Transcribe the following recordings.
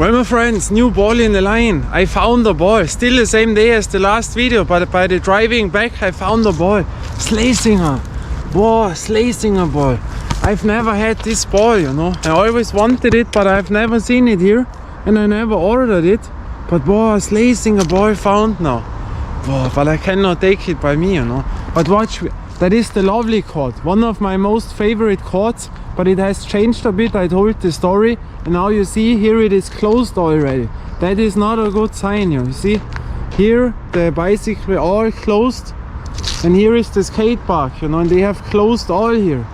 Well, my friends, new ball in the line. I found the ball. Still the same day as the last video, but by the driving back, I found the ball. Slazenger. Whoa, Slazenger ball. I've never had this ball, you know. I always wanted it, but I've never seen it here. And I never ordered it. But whoa, Slazenger ball found now. Whoa, but I cannot take it by me, you know. But watch, that is the lovely cord. One of my most favorite cords. But it has changed a bit. I told the story. And now you see here it is closed already. That is not a good sign, you see. Here the bicycle all closed. And here is the skate park, you know, and they have closed all here.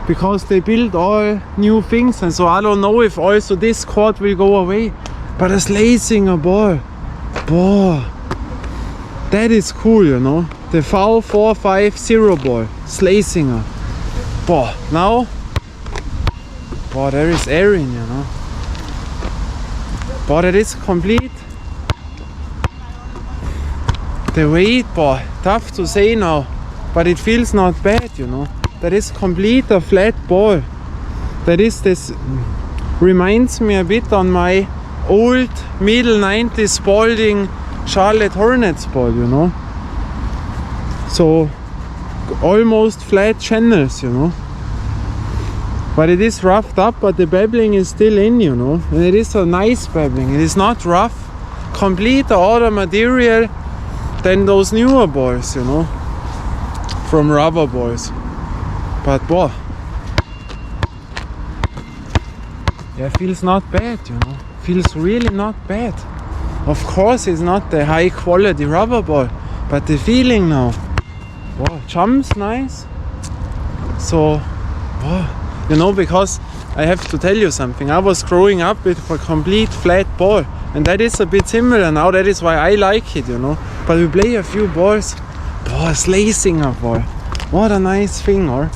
Because they built all new things, and so I don't know if also this cord will go away. But a Slazenger ball. Boah. That is cool, you know. The V-450 ball. Slazenger. Boah. Now. Boah, there is air in, you know. Boah, that is complete. The weight, boah, tough to say now. But it feels not bad, you know. That is complete a flat ball. That is this, reminds me a bit on my old middle 90s Spalding Charlotte Hornets ball, you know. So almost flat channels, you know. But it is roughed up, but the beveling is still in, you know. And it is a nice beveling. It is not rough. Complete other material than those newer balls, you know. From rubber balls. But boah, yeah, feels not bad, you know. Feels really not bad. Of course, it's not the high quality rubber ball, but the feeling now. Wow, jumps nice. So, wow, you know, because I have to tell you something. I was growing up with a complete flat ball, and that is a bit similar now. That is why I like it, you know. But we play a few balls. Boah, Slazenger ball. What a nice thing, or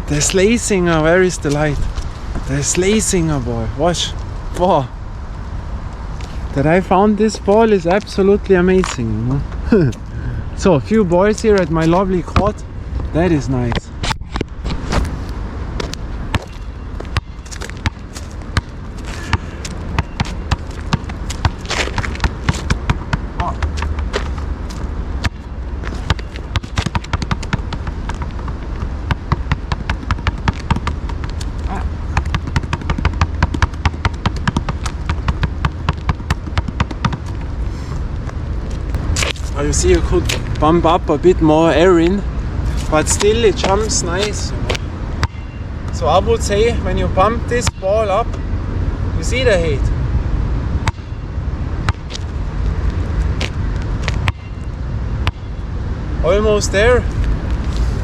the Slazenger, where is the light? The Slazenger ball, watch. Wow. That I found this ball is absolutely amazing, you know. So, a few balls here at my lovely court. That is nice. You see, you could bump up a bit more air in, but still it jumps nice, you know. So I would say when you bump this ball up, you see the height. Almost there.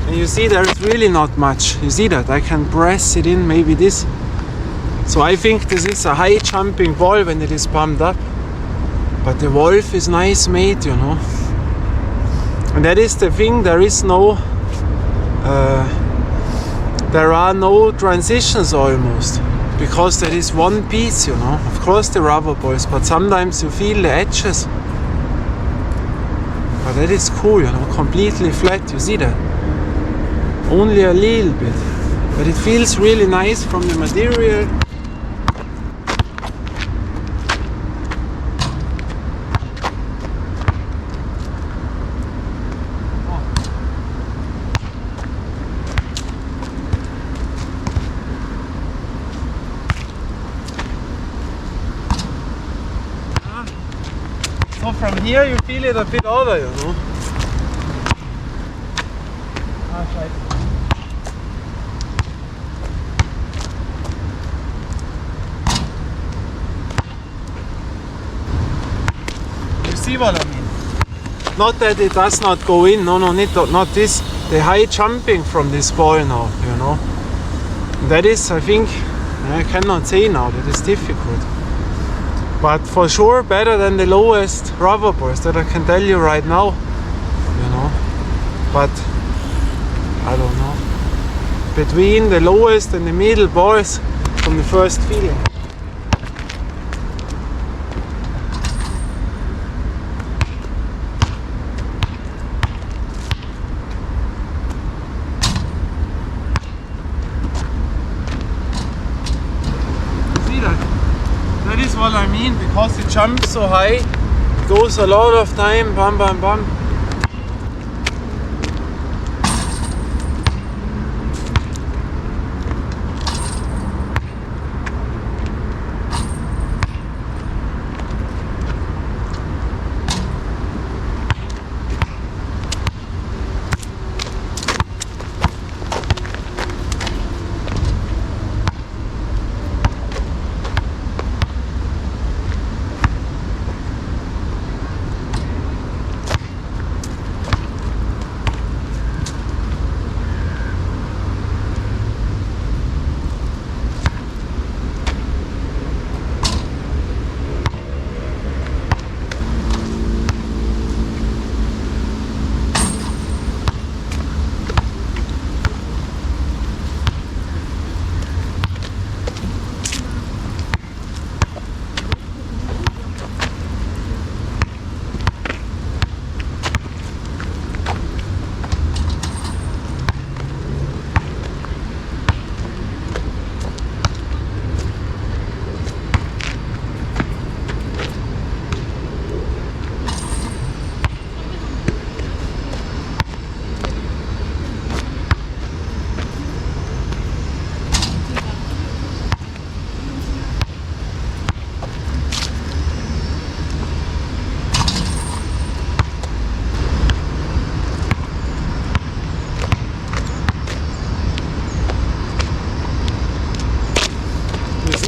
And you see there is really not much. You see that? I can press it in, maybe this. So I think this is a high jumping ball when it is bumped up. But the Wolf is nice made, you know. And that is the thing, there is no, there are no transitions almost, because that is one piece, you know. Of course the rubber balls, but sometimes you feel the edges. But that is cool, you know, completely flat, you see that? Only a little bit, but it feels really nice from the material. So from here you feel it a bit other, you know. You see what I mean? Not that it does not go in, no, not this. The high jumping from this ball now, you know. That is, I think, I cannot say now, that is difficult. But for sure better than the lowest rubber balls, that I can tell you right now, you know. But I don't know. Between the lowest and the middle balls from the first feeling. See that? That is what I mean. mean? Because it jumps so high, it goes a lot of time, bam bam bam.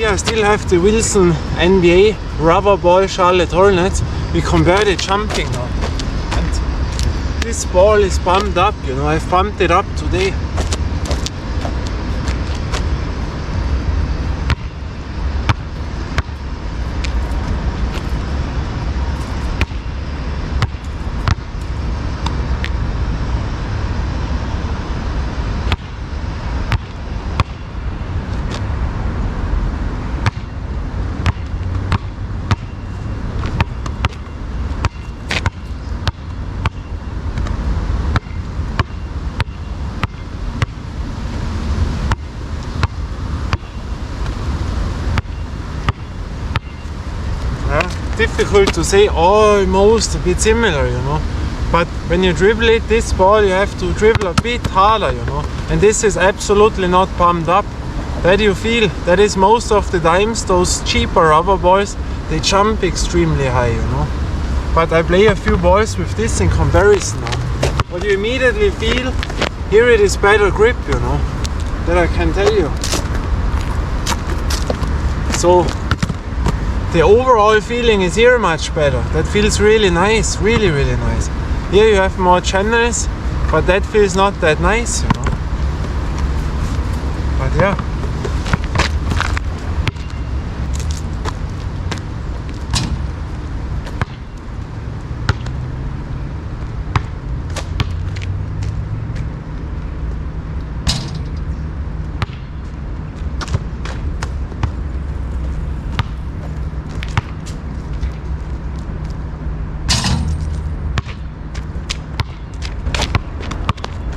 I still have the Wilson NBA rubber ball Charlotte Hornets. We converted jumping now. And this ball is pumped up, you know, I've pumped it up today. Difficult to say, almost a bit similar, you know, but when you dribble it, this ball you have to dribble a bit harder, you know, and this is absolutely not pumped up. That you feel, that is most of the times those cheaper rubber balls, they jump extremely high, you know, but I play a few balls with this in comparison now. What you immediately feel, here it is better grip, you know, that I can tell you. So the overall feeling is here much better. That feels really nice, really nice. Here you have more channels, but that feels not that nice, you know. But yeah.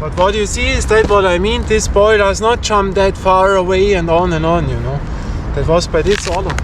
But what you see is that what I mean, this ball does not jump that far away and on, you know. That was by this order.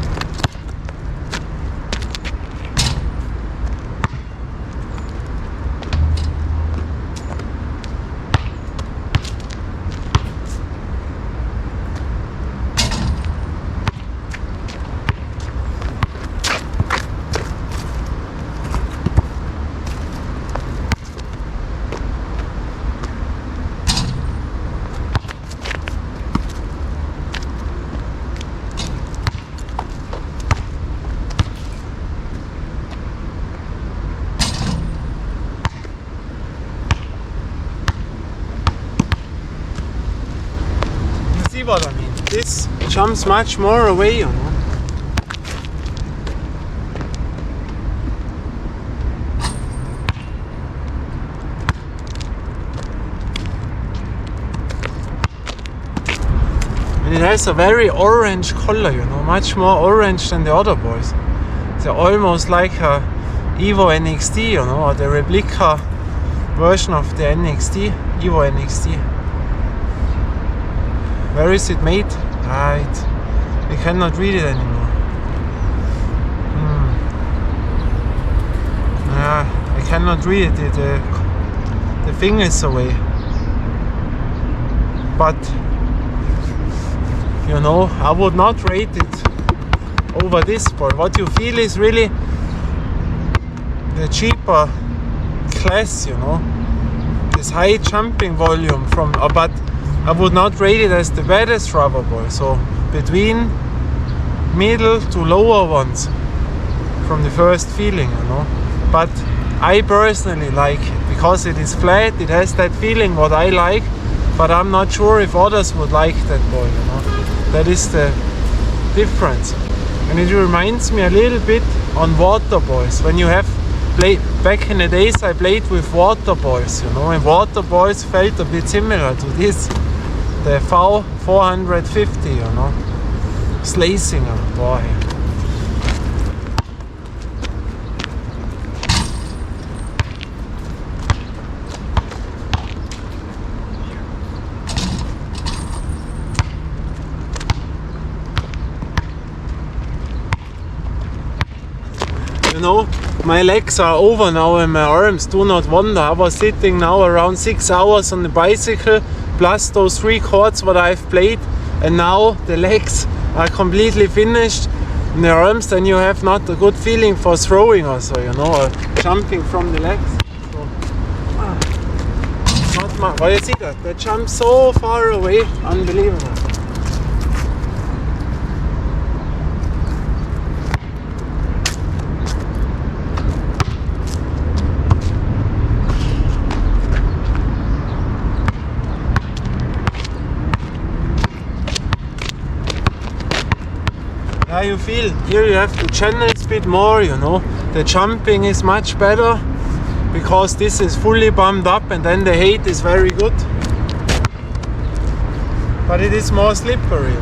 What I mean, this jumps much more away, you know. And it has a very orange color, you know, much more orange than the other balls. They're almost like a Evo NXT, you know, or the replica version of the NXT, Evo NXT. Where is it made? We cannot read it anymore. cannot read it, the thing is away. But you know, I would not rate it over this ball. What you feel is really the cheaper class, you know, this high jumping volume from, but I would not rate it as the baddest rubber ball. So between middle to lower ones from the first feeling, you know. But I personally like it because it is flat, it has that feeling what I like, but I'm not sure if others would like that ball, you know. That is the difference. And it reminds me a little bit on water balls. When you have played, back in the days I played with water balls, you know, and water balls felt a bit similar to this, the V-450, you know, Slazenger, boy. You know, my legs are over now and my arms do not wander. I was sitting now around 6 hours on the bicycle, plus those 3 chords what I've played, and now the legs are completely finished. In the arms, then you have not a good feeling for throwing also, you know, or jumping from the legs. So, not much. Well, you see that? They jump so far away, unbelievable. Yeah, you feel here you have to channel a bit more, you know. The jumping is much better because this is fully bumped up, and then the height is very good. But it is more slippery.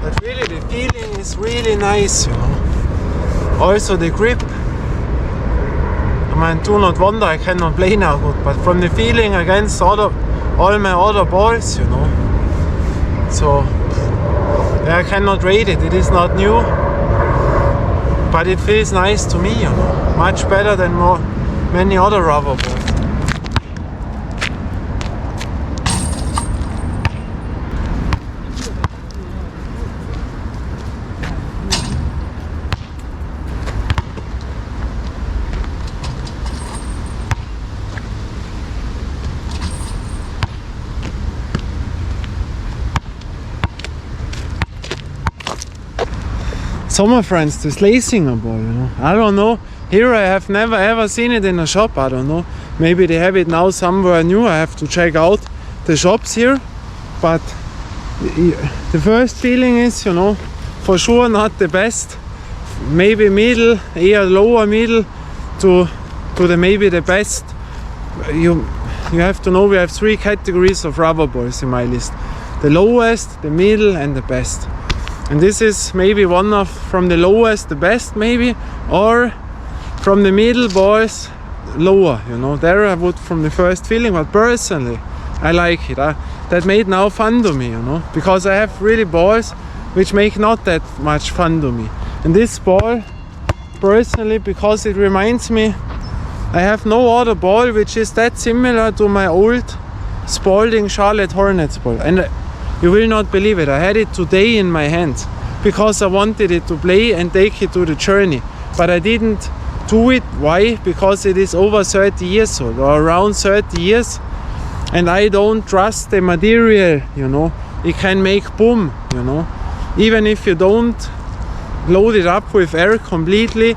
But really the feeling is really nice, you know. Also the grip. I mean, do not wonder I cannot play now good, but from the feeling against all my other balls, you know. So yeah, I cannot rate it. It is not new, but it feels nice to me, you know. Much better than many other rubber balls. So my friends, the Slazenger ball, you know, I don't know. Here I have never ever seen it in a shop. I don't know. Maybe they have it now somewhere new. I have to check out the shops here. But the first feeling is, you know, for sure not the best. Maybe middle, lower middle to the maybe the best. You have to know we have 3 categories of rubber balls in my list: the lowest, the middle, and the best. And this is maybe one of from the lowest the best, maybe, or from the middle balls lower, you know. There I would from the first feeling, but personally I like it. That made now fun to me, you know, because I have really balls which make not that much fun to me. And this ball personally, because it reminds me, I have no other ball which is that similar to my old Spalding Charlotte Hornets ball. And you will not believe it, I had it today in my hands because I wanted it to play and take it to the journey, but I didn't do it. Why? Because it is over 30 years old, or around 30 years, and I don't trust the material, you know. It can make boom, you know, even if you don't load it up with air completely.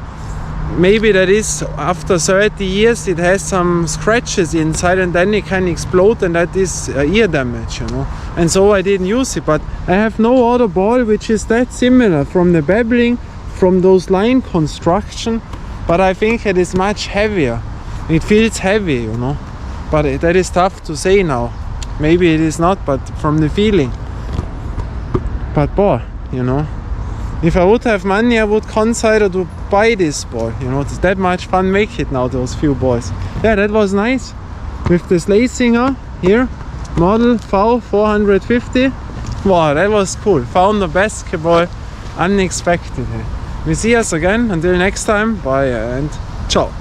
maybe that is after 30 years it has some scratches inside and then it can explode, and that is ear damage, you know. And so I didn't use it, but I have no other ball which is that similar from the beveling, from those line construction, but I think it is much heavier. It feels heavy, you know, but that is tough to say now. Maybe it is not, but from the feeling. But boy, you know, if I would have money, I would consider to buy this ball. You know, it's that much fun make it now, those few balls. Yeah, that was nice. With the Slazenger here, model V-450. Wow, that was cool. Found the basketball unexpected. We see us again. Until next time, bye and ciao.